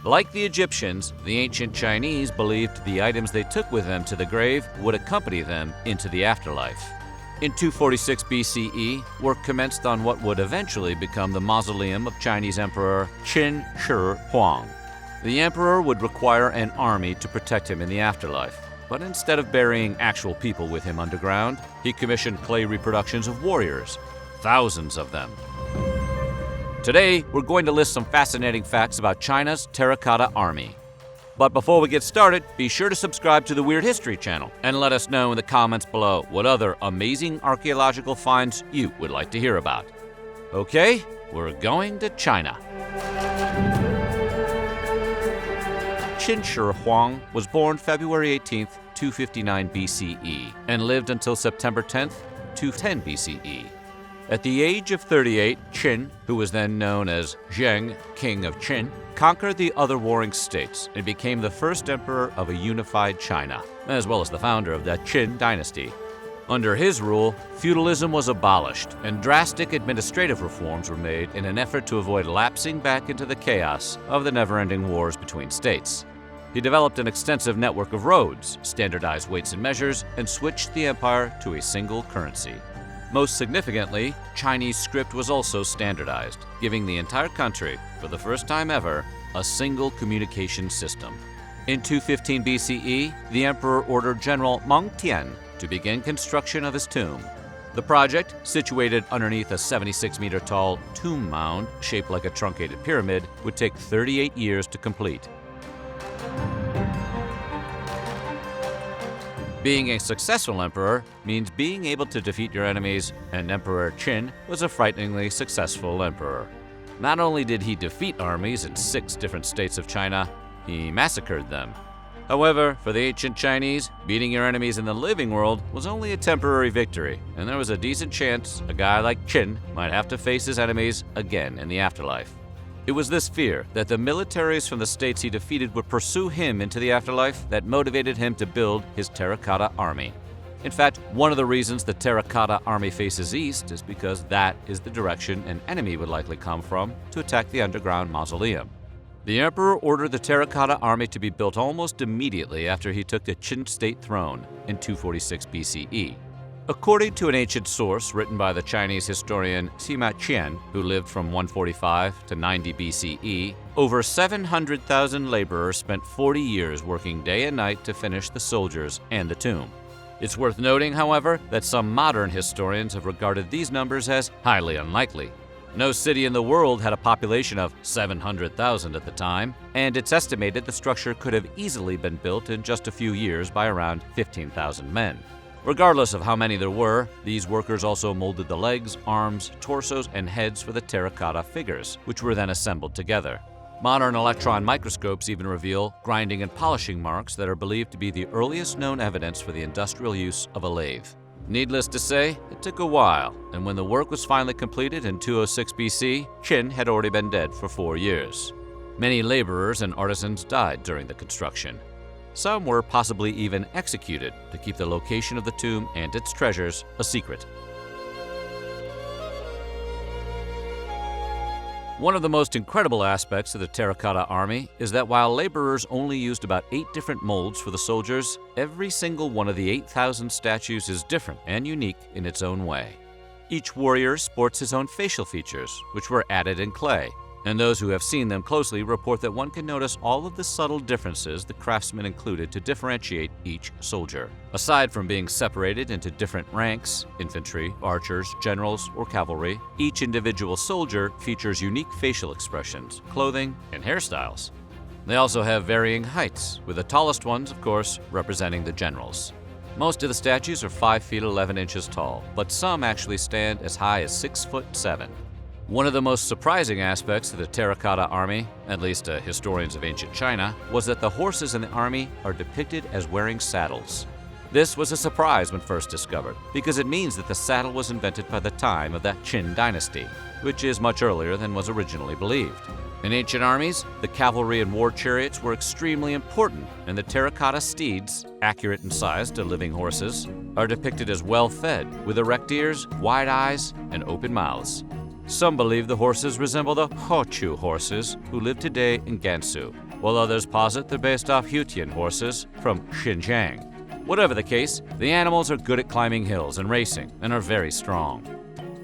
Like the Egyptians, the ancient Chinese believed the items they took with them to the grave would accompany them into the afterlife. In 246 BCE, work commenced on what would eventually become the mausoleum of Chinese Emperor Qin Shi Huang. The emperor would require an army to protect him in the afterlife, but instead of burying actual people with him underground, he commissioned clay reproductions of warriors, thousands of them. Today, we're going to list some fascinating facts about China's Terracotta Army. But before we get started, be sure to subscribe to the Weird History channel and let us know in the comments below what other amazing archaeological finds you would like to hear about. Okay, we're going to China. Qin Shi Huang was born February 18, 259 BCE, and lived until September 10, 210 BCE. At the age of 38, Qin, who was then known as Zheng, king of Qin, conquered the other warring states and became the first emperor of a unified China, as well as the founder of the Qin Dynasty. Under his rule, feudalism was abolished and drastic administrative reforms were made in an effort to avoid lapsing back into the chaos of the never-ending wars between states. He developed an extensive network of roads, standardized weights and measures, and switched the empire to a single currency. Most significantly, Chinese script was also standardized, giving the entire country, for the first time ever, a single communication system. In 215 BCE, the emperor ordered General Meng Tian to begin construction of his tomb. The project, situated underneath a 76-meter-tall tomb mound shaped like a truncated pyramid, would take 38 years to complete. Being a successful emperor means being able to defeat your enemies, and Emperor Qin was a frighteningly successful emperor. Not only did he defeat armies in 6 different states of China, he massacred them. However, for the ancient Chinese, beating your enemies in the living world was only a temporary victory, and there was a decent chance a guy like Qin might have to face his enemies again in the afterlife. It was this fear that the militaries from the states he defeated would pursue him into the afterlife that motivated him to build his Terracotta Army. In fact, one of the reasons the Terracotta Army faces east is because that is the direction an enemy would likely come from to attack the underground mausoleum. The emperor ordered the Terracotta Army to be built almost immediately after he took the Qin state throne in 246 BCE. According to an ancient source written by the Chinese historian Sima Qian, who lived from 145 to 90 BCE, over 700,000 laborers spent 40 years working day and night to finish the soldiers and the tomb. It's worth noting, however, that some modern historians have regarded these numbers as highly unlikely. No city in the world had a population of 700,000 at the time, and it's estimated the structure could have easily been built in just a few years by around 15,000 men. Regardless of how many there were, these workers also molded the legs, arms, torsos, and heads for the terracotta figures, which were then assembled together. Modern electron microscopes even reveal grinding and polishing marks that are believed to be the earliest known evidence for the industrial use of a lathe. Needless to say, it took a while, and when the work was finally completed in 206 BC, Qin had already been dead for 4 years. Many laborers and artisans died during the construction. Some were possibly even executed to keep the location of the tomb and its treasures a secret. One of the most incredible aspects of the Terracotta Army is that while laborers only used about 8 different molds for the soldiers, every single one of the 8,000 statues is different and unique in its own way. Each warrior sports his own facial features, which were added in clay, and those who have seen them closely report that one can notice all of the subtle differences the craftsmen included to differentiate each soldier. Aside from being separated into different ranks, infantry, archers, generals, or cavalry, each individual soldier features unique facial expressions, clothing, and hairstyles. They also have varying heights, with the tallest ones, of course, representing the generals. Most of the statues are 5 feet 11 inches tall, but some actually stand as high as 6'7". One of the most surprising aspects of the Terracotta Army, at least to historians of ancient China, was that the horses in the army are depicted as wearing saddles. This was a surprise when first discovered, because it means that the saddle was invented by the time of the Qin Dynasty, which is much earlier than was originally believed. In ancient armies, the cavalry and war chariots were extremely important, and the terracotta steeds, accurate in size to living horses, are depicted as well-fed, with erect ears, wide eyes, and open mouths. Some believe the horses resemble the Hochu horses who live today in Gansu. while others posit they're based off Hutian horses from Xinjiang. Whatever the case, the animals are good at climbing hills and racing and are very strong.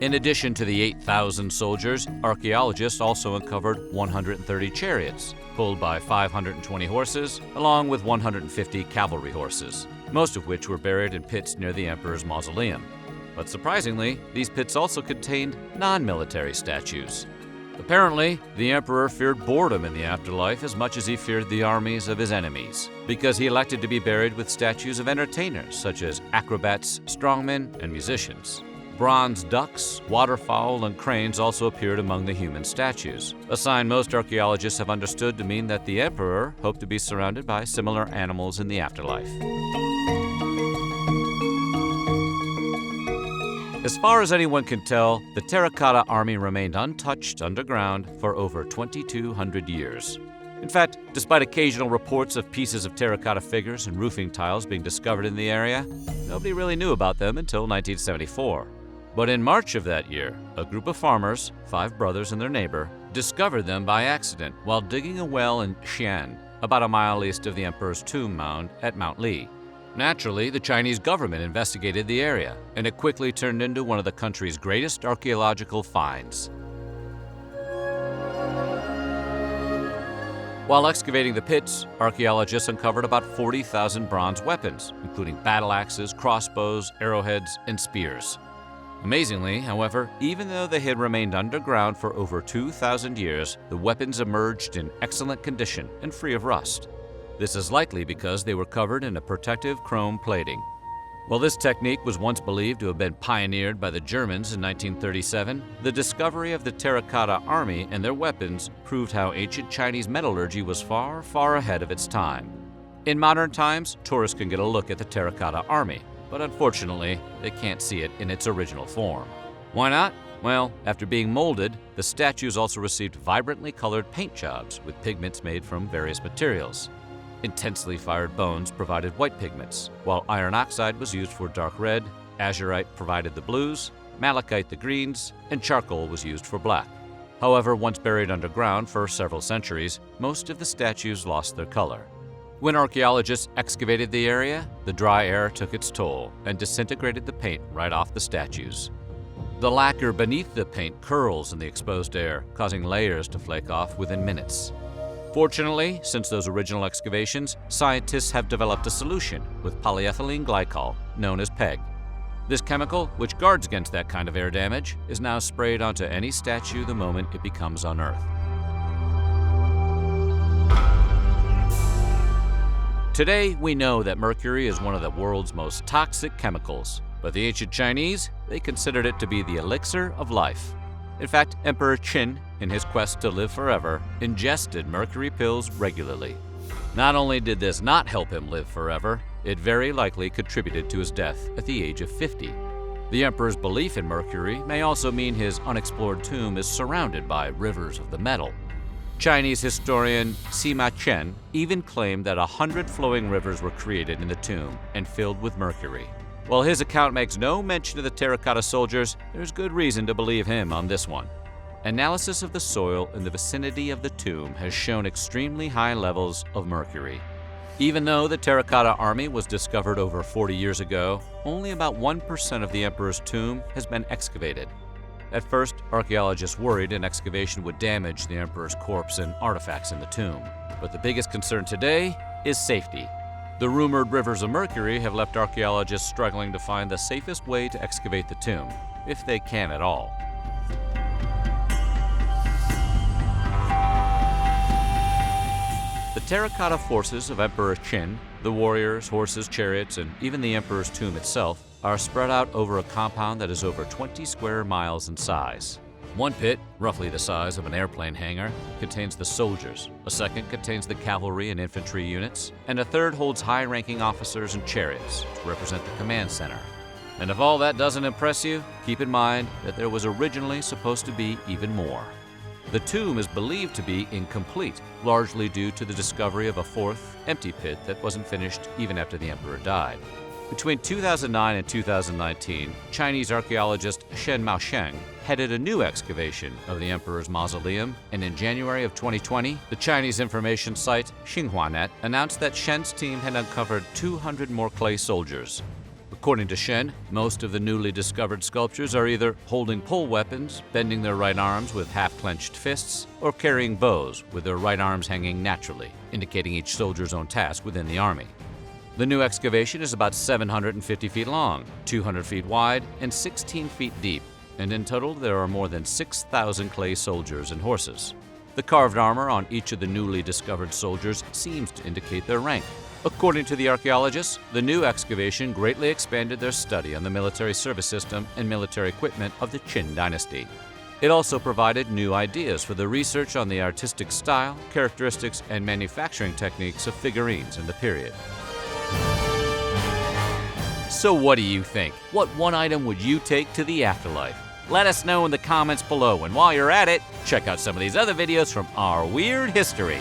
In addition to the 8,000 soldiers, archaeologists also uncovered 130 chariots, pulled by 520 horses, along with 150 cavalry horses, most of which were buried in pits near the emperor's mausoleum. But surprisingly, these pits also contained non-military statues. Apparently, the emperor feared boredom in the afterlife as much as he feared the armies of his enemies, because he elected to be buried with statues of entertainers such as acrobats, strongmen, and musicians. Bronze ducks, waterfowl, and cranes also appeared among the human statues, a sign most archaeologists have understood to mean that the emperor hoped to be surrounded by similar animals in the afterlife. As far as anyone can tell, the Terracotta Army remained untouched underground for over 2,200 years. In fact, despite occasional reports of pieces of terracotta figures and roofing tiles being discovered in the area, nobody really knew about them until 1974. But in March of that year, a group of farmers, 5 brothers and their neighbor, discovered them by accident while digging a well in Xi'an, about a mile east of the emperor's tomb mound at Mount Li. Naturally, the Chinese government investigated the area, and it quickly turned into one of the country's greatest archaeological finds. While excavating the pits, archaeologists uncovered about 40,000 bronze weapons, including battle axes, crossbows, arrowheads, and spears. Amazingly, however, even though they had remained underground for over 2,000 years, the weapons emerged in excellent condition and free of rust. This is likely because they were covered in a protective chrome plating. While this technique was once believed to have been pioneered by the Germans in 1937, the discovery of the Terracotta Army and their weapons proved how ancient Chinese metallurgy was far, far ahead of its time. In modern times, tourists can get a look at the Terracotta Army, but unfortunately, they can't see it in its original form. Why not? Well, after being molded, the statues also received vibrantly colored paint jobs with pigments made from various materials. Intensely fired bones provided white pigments, while iron oxide was used for dark red, azurite provided the blues, malachite the greens, and charcoal was used for black. However, once buried underground for several centuries, most of the statues lost their color. When archaeologists excavated the area, the dry air took its toll and disintegrated the paint right off the statues. The lacquer beneath the paint curls in the exposed air, causing layers to flake off within minutes. Fortunately, since those original excavations, scientists have developed a solution with polyethylene glycol, known as PEG. This chemical, which guards against that kind of air damage, is now sprayed onto any statue the moment it becomes unearthed. Today, we know that mercury is one of the world's most toxic chemicals, but the ancient Chinese, they considered it to be the elixir of life. In fact, Emperor Qin, in his quest to live forever, ingested mercury pills regularly. Not only did this not help him live forever, it very likely contributed to his death at the age of 50. The emperor's belief in mercury may also mean his unexplored tomb is surrounded by rivers of the metal. Chinese historian Sima Qian even claimed that 100 flowing rivers were created in the tomb and filled with mercury. While his account makes no mention of the terracotta soldiers, there's good reason to believe him on this one. Analysis of the soil in the vicinity of the tomb has shown extremely high levels of mercury. Even though the Terracotta Army was discovered over 40 years ago, only about 1% of the emperor's tomb has been excavated. At first, archaeologists worried an excavation would damage the emperor's corpse and artifacts in the tomb. But the biggest concern today is safety. The rumored rivers of mercury have left archaeologists struggling to find the safest way to excavate the tomb, if they can at all. The terracotta forces of Emperor Qin, the warriors, horses, chariots, and even the emperor's tomb itself, are spread out over a compound that is over 20 square miles in size. One pit, roughly the size of an airplane hangar, contains the soldiers, a second contains the cavalry and infantry units, and a third holds high-ranking officers and chariots to represent the command center. And if all that doesn't impress you, keep in mind that there was originally supposed to be even more. The tomb is believed to be incomplete, largely due to the discovery of a fourth, empty pit that wasn't finished even after the emperor died. Between 2009 and 2019, Chinese archaeologist Shen Maosheng headed a new excavation of the emperor's mausoleum, and in January of 2020, the Chinese information site Xinhuanet announced that Shen's team had uncovered 200 more clay soldiers. According to Shen, most of the newly discovered sculptures are either holding pole weapons, bending their right arms with half-clenched fists, or carrying bows with their right arms hanging naturally, indicating each soldier's own task within the army. The new excavation is about 750 feet long, 200 feet wide, and 16 feet deep, and in total there are more than 6,000 clay soldiers and horses. The carved armor on each of the newly discovered soldiers seems to indicate their rank. According to the archaeologists, the new excavation greatly expanded their study on the military service system and military equipment of the Qin Dynasty. It also provided new ideas for the research on the artistic style, characteristics, and manufacturing techniques of figurines in the period. So what do you think? What one item would you take to the afterlife? Let us know in the comments below, and while you're at it, check out some of these other videos from our weird history.